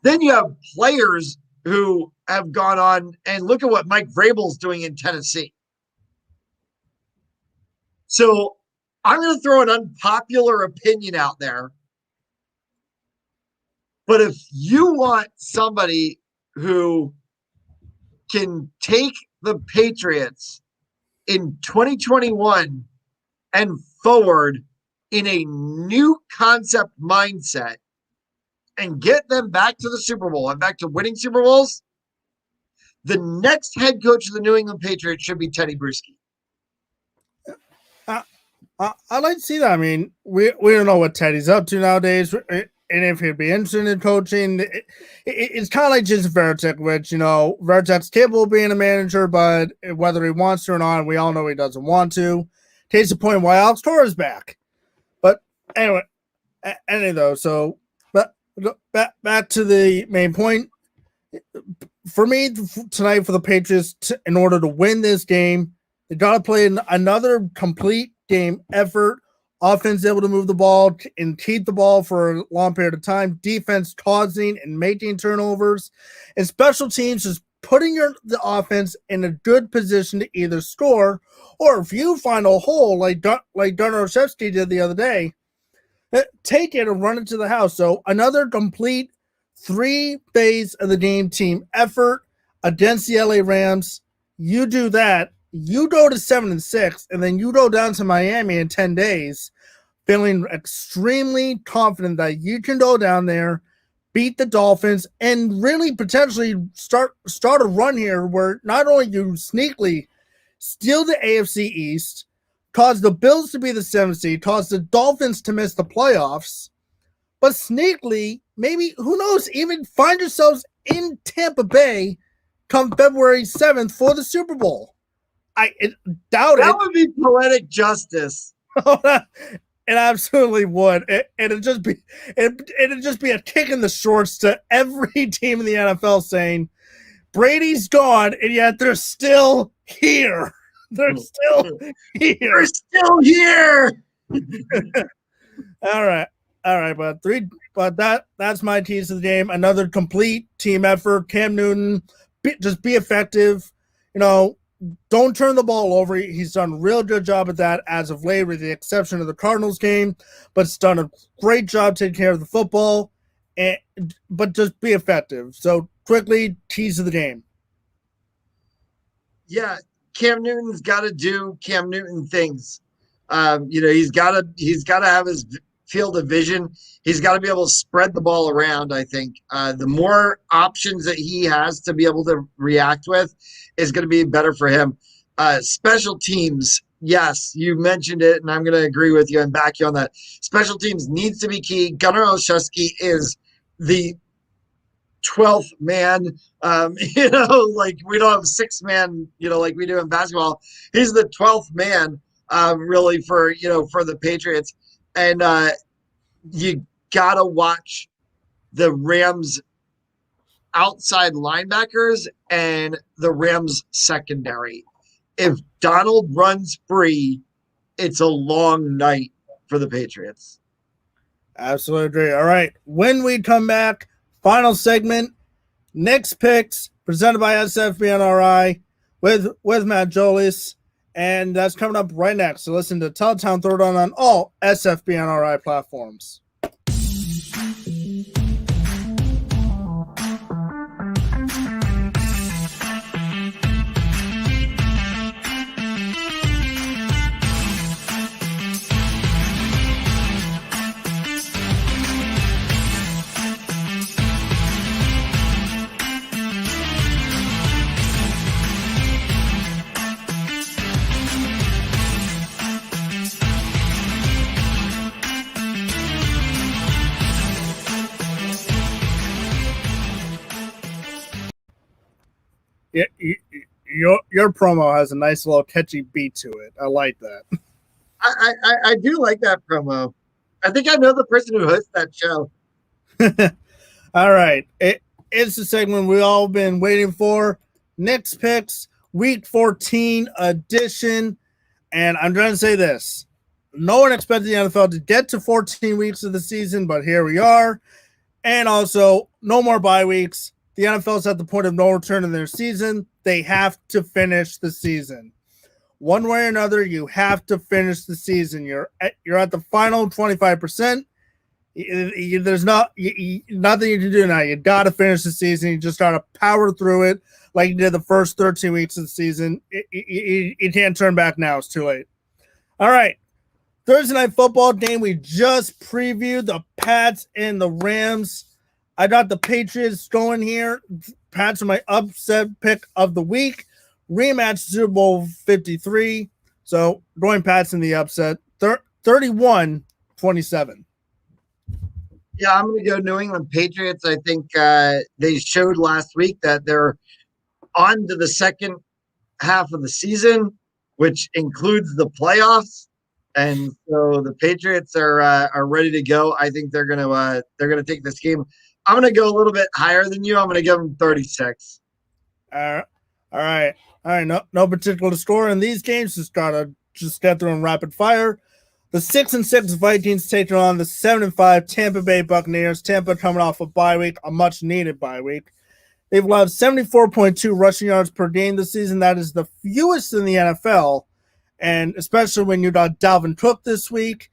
Then you have players who have gone on, and look at what Mike Vrabel's doing in Tennessee. So I'm going to throw an unpopular opinion out there. But if you want somebody who can take the Patriots in 2021 and forward in a new concept mindset and get them back to the Super Bowl and back to winning Super Bowls, the next head coach of the New England Patriots should be Teddy Bruschi. I'd like to see that. I mean, we don't know what Teddy's up to nowadays, and if he'd be interested in coaching. It's kind of like Jason Veritek, which, Veritek's capable of being a manager, but whether he wants to or not, we all know he doesn't want to. Takes the point why Alex Torres is back. But anyway, so but back to the main point. For me tonight, for the Patriots, in order to win this game, they got to play another complete game effort. Offense able to move the ball and keep the ball for a long period of time. Defense causing and making turnovers. And special teams is putting the offense in a good position to either score, or if you find a hole like Darnell-Shevsky did the other day, take it and run it to the house. So another complete 3 phase of the game team effort against the LA Rams. You do that, you go to 7-6, and then you go down to Miami in 10 days, feeling extremely confident that you can go down there, beat the Dolphins, and really potentially start a run here where not only you sneakily steal the AFC East, cause the Bills to be the 7th seed, cause the Dolphins to miss the playoffs, but sneakily, maybe, who knows, even find yourselves in Tampa Bay come February 7th for the Super Bowl. I doubt it. That would be poetic justice. It absolutely would. It'd just be a kick in the shorts to every team in the NFL saying, Brady's gone, and yet they're still here. They're still here. They're still here. All right, but that's my tease of the game. Another complete team effort. Cam Newton, just be effective. Don't turn the ball over. He's done a real good job at that as of late, with the exception of the Cardinals game, but it's done a great job taking care of the football. But just be effective. So quickly, tease of the game. Yeah, Cam Newton's got to do Cam Newton things. He's got to have his field of vision. He's got to be able to spread the ball around. I think the more options that he has to be able to react with is going to be better for him. Special teams, yes, you mentioned it, and I'm going to agree with you and back you on that. Special teams needs to be key. Gunnar Olszewski is the 12th man. We don't have 6 man, like we do in basketball. He's the 12th man, really, for the Patriots. And you got to watch the Rams outside linebackers and the Rams secondary. If Donald runs free, it's a long night for the Patriots. Absolutely agree. All right. When we come back, final segment, Nick's picks presented by SFBNRI with Matt Jolis. And that's coming up right next. So listen to TitleTown Throwdown on all SFBNRI platforms. Yeah, your promo has a nice little catchy beat to it. I like that. I do like that promo. I think I know the person who hosts that show. All right. It's the segment we all been waiting for. Nick's picks, week 14 edition. And I'm trying to say this. No one expected the NFL to get to 14 weeks of the season, but here we are. And also, no more bye weeks. The NFL's at the point of no return in their season. They have to finish the season. One way or another, you have to finish the season. You're at the final 25%. There's nothing you can do now. You got to finish the season. You just got to power through it like you did the first 13 weeks of the season. You can't turn back now. It's too late. All right. Thursday night football game. We just previewed the Pats and the Rams. I got the Patriots going here. Pats are my upset pick of the week. Rematch Super Bowl 53. So going Pats in the upset. 31-27. Yeah, I'm going to go New England Patriots. I think they showed last week that they're on to the second half of the season, which includes the playoffs. And so the Patriots are ready to go. I think they're gonna take this game. I'm gonna go a little bit higher than you. I'm gonna give them 36. All right. No particular score in these games. Just get through in rapid fire. The 6-6 Vikings taking on the 7-5 Tampa Bay Buccaneers. Tampa coming off a bye week, a much needed bye week. They've allowed 74.2 rushing yards per game this season. That is the fewest in the NFL. And especially when you got Dalvin Cook this week,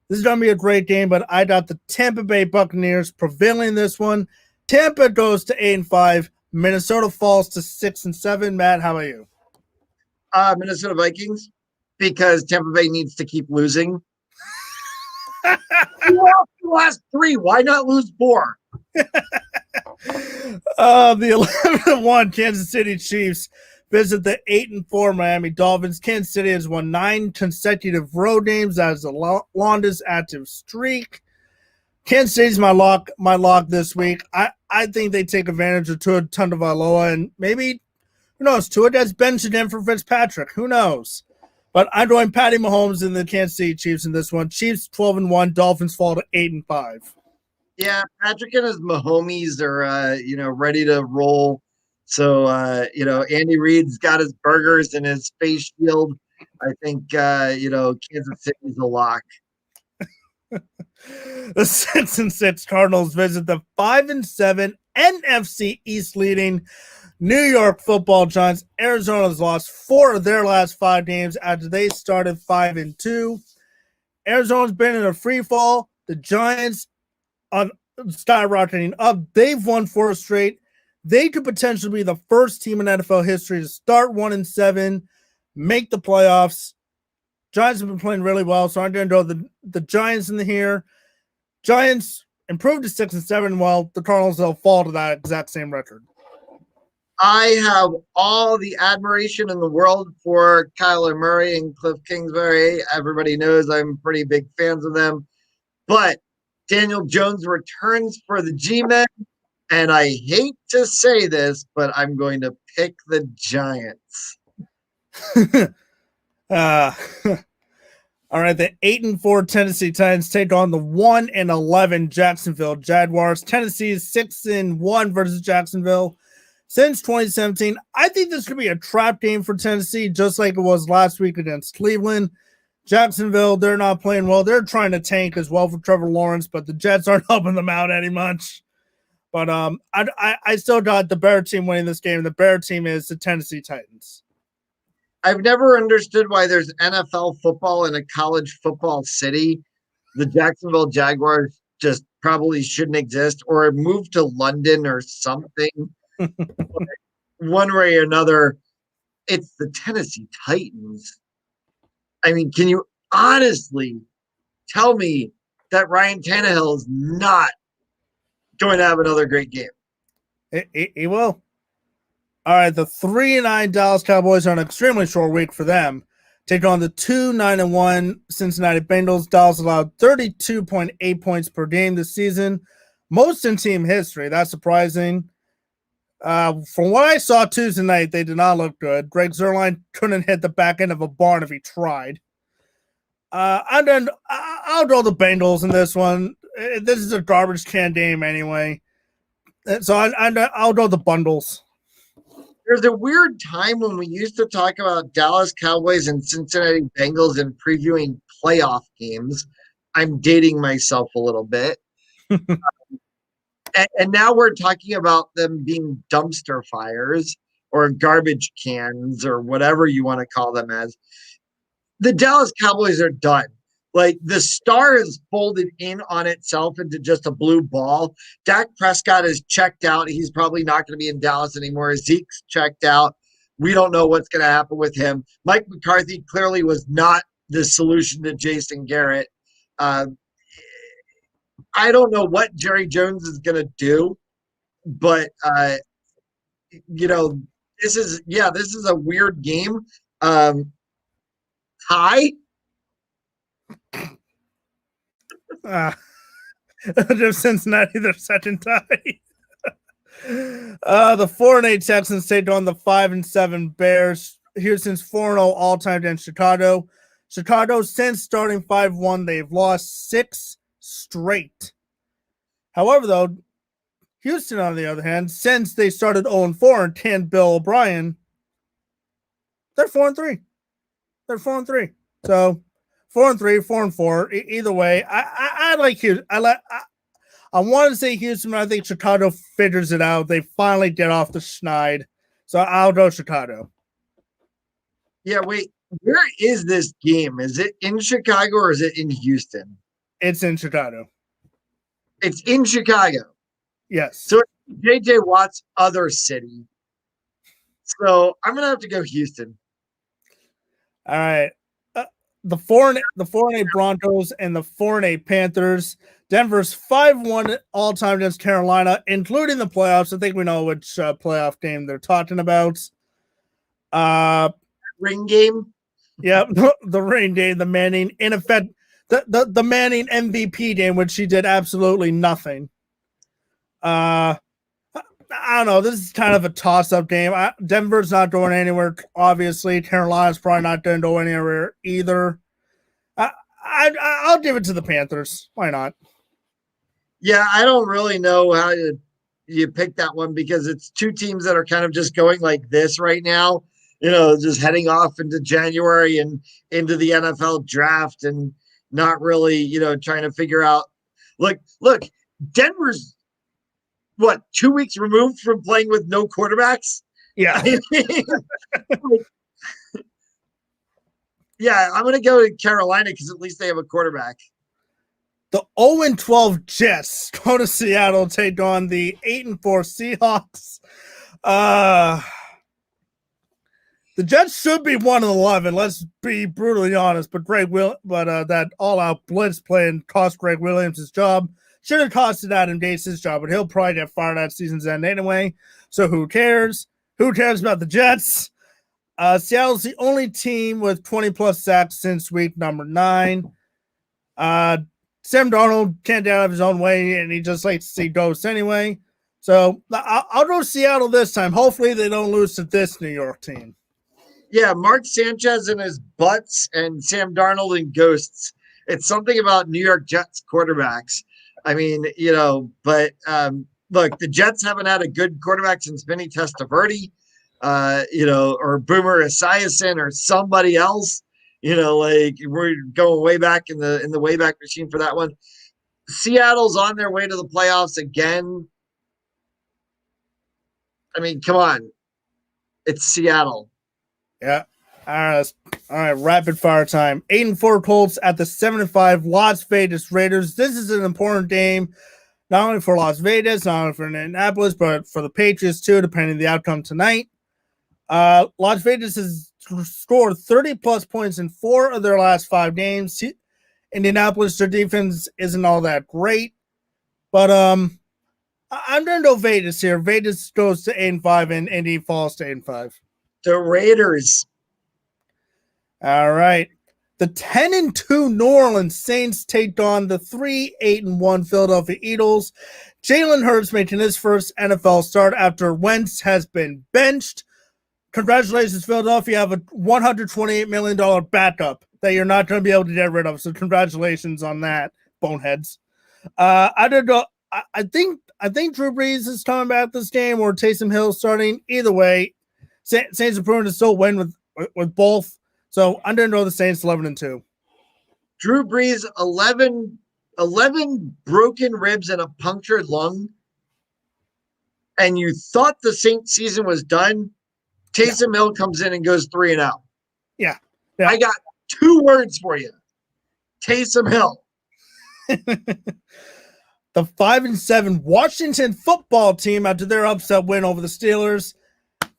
this is going to be a great game, but I got the Tampa Bay Buccaneers prevailing this one. Tampa goes to 8-5. Minnesota falls to 6-7. Matt, how about you? Minnesota Vikings, because Tampa Bay needs to keep losing. You lost the last 3. Why not lose 4? The 11-1 Kansas City Chiefs visit the 8-4 Miami Dolphins. Kansas City has won 9 consecutive road games. That is the longest active streak. Kansas City's my lock this week. I think they take advantage of Tua Tagovailoa, and maybe, who knows, Tua gets benched again for Fitzpatrick. Who knows? But I'm going Patty Mahomes and the Kansas City Chiefs in this one. Chiefs 12-1, Dolphins fall to 8-5. Yeah, Patrick and his Mahomies are ready to roll. So Andy Reid's got his burgers and his face shield. I think Kansas City's a lock. The 6-6 Cardinals visit the 5-7 NFC East leading New York Football Giants. Arizona's lost 4 of their last 5 games after they started 5-2. Arizona's been in a free fall. The Giants on skyrocketing up. They've won 4 straight. They could potentially be the first team in NFL history to start 1-7, make the playoffs. Giants have been playing really well, so I'm going to go the Giants in here. Giants improved to 6-7, while the Cardinals will fall to that exact same record. I have all the admiration in the world for Kyler Murray and Cliff Kingsbury. Everybody knows I'm pretty big fans of them. But Daniel Jones returns for the G-Men, and I hate to say this, but I'm going to pick the Giants. All right, the 8-4 Tennessee Titans take on the 1-11 Jacksonville Jaguars. Tennessee is 6-1 versus Jacksonville since 2017. I think this could be a trap game for Tennessee, just like it was last week against Cleveland. Jacksonville, they're not playing well. They're trying to tank as well for Trevor Lawrence, but the Jets aren't helping them out any much. But I still got the better team winning this game. The better team is the Tennessee Titans. I've never understood why there's NFL football in a college football city. The Jacksonville Jaguars just probably shouldn't exist or move to London or something. One way or another, it's the Tennessee Titans. I mean, can you honestly tell me that Ryan Tannehill is not going to have another great game? He will. All right, the 3-9 Dallas Cowboys are an extremely short week for them. Take on the 2-9-1 Cincinnati Bengals. Dallas allowed 32.8 points per game this season, most in team history. That's surprising. From what I saw Tuesday night, they did not look good. Greg Zuerlein couldn't hit the back end of a barn if he tried. I'll draw the Bengals in this one. This is a garbage can game anyway. So I'll draw the Bundles. There's a weird time when we used to talk about Dallas Cowboys and Cincinnati Bengals and previewing playoff games. I'm dating myself a little bit. And now we're talking about them being dumpster fires or garbage cans or whatever you want to call them as. The Dallas Cowboys are done. Like the star is folded in on itself into just a blue ball. Dak Prescott is checked out. He's probably not going to be in Dallas anymore. Zeke's checked out. We don't know what's going to happen with him. Mike McCarthy clearly was not the solution to Jason Garrett. I don't know what Jerry Jones is going to do, but this is a weird game. Hi. Cincinnati, they're set and tie. The 4-8 Texans take on the 5-7 Bears. Houston's 4-0 all-time against Chicago. Chicago, since starting 5-1, they've lost 6 straight. However, though, Houston, on the other hand, since they started 0-4 and canned Bill O'Brien, they're 4-3. They're 4-3. So 4-3, 4-4. Either way, I like Houston. I want to say Houston, but I think Chicago figures it out. They finally get off the schneid. So I'll go Chicago. Yeah, wait. Where is this game? Is it in Chicago or is it in Houston? It's in Chicago. It's in Chicago. Yes. So J.J. Watt's other city. So I'm gonna have to go Houston. All right. The 4-8 Broncos and the 4-8 Panthers. Denver's 5-1 all-time against Carolina, including the playoffs. I think we know which playoff game they're talking about. Ring game. Yeah, the ring game, the Manning, in effect, the Manning MVP game, which he did absolutely nothing. I don't know. This is kind of a toss-up game. Denver's not going anywhere, obviously. Carolina's probably not going to go anywhere either. I'll give it to the Panthers. Why not? Yeah, I don't really know how you pick that one because it's two teams that are kind of just going like this right now. Just heading off into January and into the NFL draft and not really, trying to figure out. Look, Denver's what, 2 weeks removed from playing with no quarterbacks? Yeah. Yeah, I'm going to go to Carolina because at least they have a quarterback. The 0-12 Jets go to Seattle, take on the 8-4 Seahawks. The Jets should be 1-11. Let's be brutally honest. But that all-out blitz plan cost Greg Williams his job. Should have costed Adam Gase his job, but he'll probably get fired at season's end anyway. So who cares? Who cares about the Jets? Seattle's the only team with 20-plus sacks since week number 9. Sam Darnold can't get out of his own way, and he just likes to see ghosts anyway. So I'll go Seattle this time. Hopefully they don't lose to this New York team. Yeah, Mark Sanchez and his butts and Sam Darnold and ghosts. It's something about New York Jets quarterbacks. I mean, but look, the Jets haven't had a good quarterback since Vinny Testaverde, or Boomer Esiason or somebody else. Like we're going way back in the Wayback Machine for that one. Seattle's on their way to the playoffs again. I mean, come on. It's Seattle. Yeah. All right. Rapid fire time. 8-4 Colts at the 7-5 Las Vegas Raiders. This is an important game, not only for Las Vegas, not only for Indianapolis, but for the Patriots too, depending on the outcome tonight. Las Vegas has scored 30-plus points in 4 of their last 5 games. Indianapolis, their defense isn't all that great, but I'm going to go Vegas here. Vegas goes to 8-5, and Indy falls to 8-5. The Raiders. All right. The 10-2 New Orleans Saints take on the 3-8-1 Philadelphia Eagles. Jalen Hurts making his first NFL start after Wentz has been benched. Congratulations, Philadelphia. You have a $128 million backup that you're not going to be able to get rid of. So congratulations on that, boneheads. I don't know. I think Drew Brees is coming back this game, or Taysom Hill starting. Either way, Saints are proven to still win with both. So I'm going to go the Saints 11-2. Drew Brees, 11 broken ribs and a punctured lung. And you thought the Saints season was done. Taysom Hill comes in and goes 3-0. Yeah. I got 2 words for you. Taysom Hill. The 5-7 Washington football team, after their upset win over the Steelers,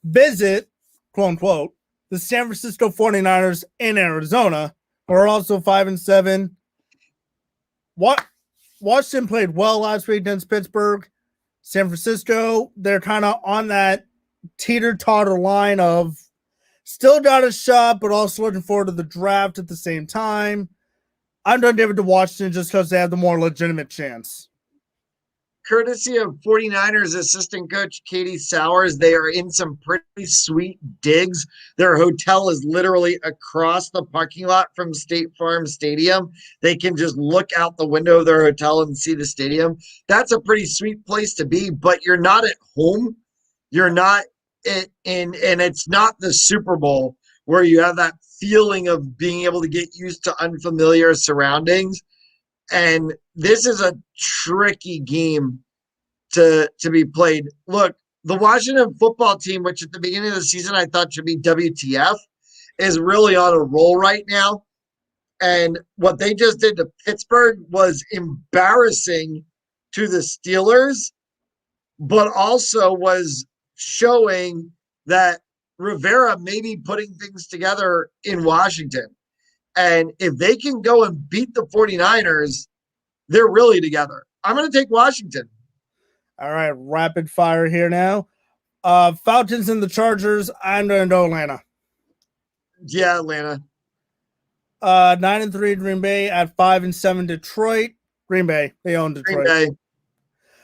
visit, quote unquote, the San Francisco 49ers in Arizona, who are also 5-7. Washington played well last week against Pittsburgh. San Francisco, they're kind of on that teeter-totter line of still got a shot, but also looking forward to the draft at the same time. I'm going to give it to Washington just because they have the more legitimate chance. Courtesy of 49ers assistant coach Katie Sowers, they are in some pretty sweet digs. Their hotel is literally across the parking lot from State Farm Stadium. They can just look out the window of their hotel and see the stadium. That's a pretty sweet place to be, but you're not at home. You're not and it's not the Super Bowl where you have that feeling of being able to get used to unfamiliar surroundings. And this is a tricky game to be played. Look, the Washington football team, which at the beginning of the season I thought should be WTF, is really on a roll right now. And what they just did to Pittsburgh was embarrassing to the Steelers, but also was showing that Rivera may be putting things together in Washington. And if they can go and beat the 49ers, they're really together. I'm going to take Washington. All right, rapid fire here now. Falcons and the Chargers. I'm going to go Atlanta. Yeah, Atlanta. 9-3 Green Bay at 5-7 Detroit. Green Bay. They own Detroit. Green Bay.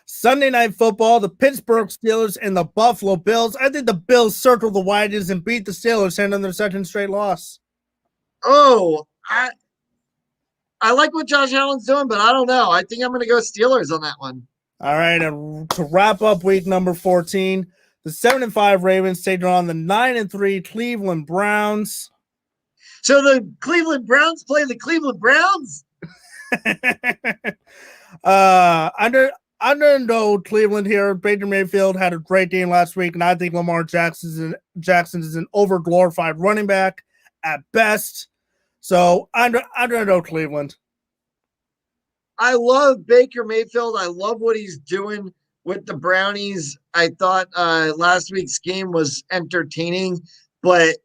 Sunday Night Football, the Pittsburgh Steelers and the Buffalo Bills. I think the Bills circled the wagons and beat the Steelers, handing their second straight loss. Oh, I like what Josh Allen's doing, but I don't know. I think I'm going to go Steelers on that one. All right, and to wrap up week number 14, the 7-5 Ravens taking on the 9-3 Cleveland Browns. So the Cleveland Browns play the Cleveland Browns? I'm going to go Cleveland here. Baker Mayfield had a great game last week, and I think Lamar Jackson is an overglorified running back at best. So I'm going to go Cleveland. I love Baker Mayfield. I love what he's doing with the Brownies. I thought last week's game was entertaining, but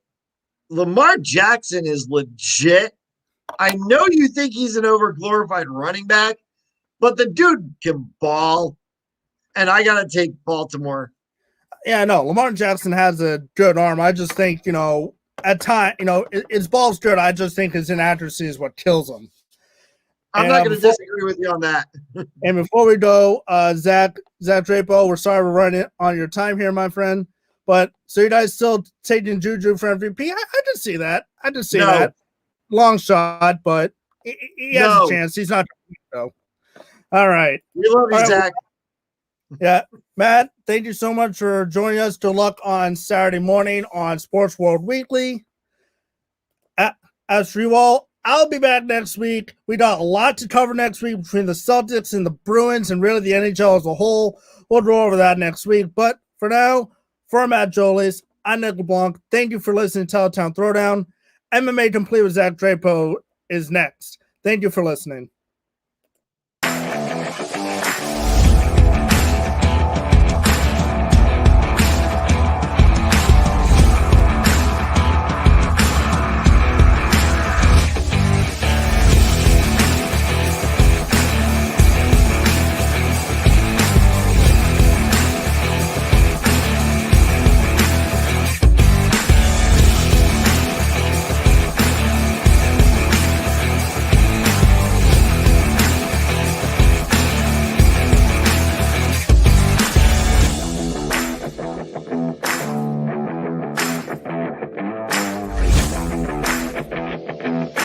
Lamar Jackson is legit. I know you think he's an overglorified running back, but the dude can ball, and I got to take Baltimore. Yeah, no, Lamar Jackson has a good arm. I just think, at time, his ball's good. I just think his inaccuracy is what kills him. I'm not going to disagree with you on that. And before we go, Zach Drapo, we're sorry we're running on your time here, my friend. But so you guys still taking Juju for MVP? I just see that. That. Long shot, but he has a chance. He's not though. All right. We love you, Zach. Yeah. Matt, thank you so much for joining us. Good luck on Saturday morning on Sports World Weekly. As for you all, I'll be back next week. We got a lot to cover next week between the Celtics and the Bruins and really the NHL as a whole. We'll go over that next week. But for now, for Matt Jolis, I'm Nick LeBlanc. Thank you for listening to TitleTown Throwdown. MMA Complete with Zach Drapo is next. Thank you for listening.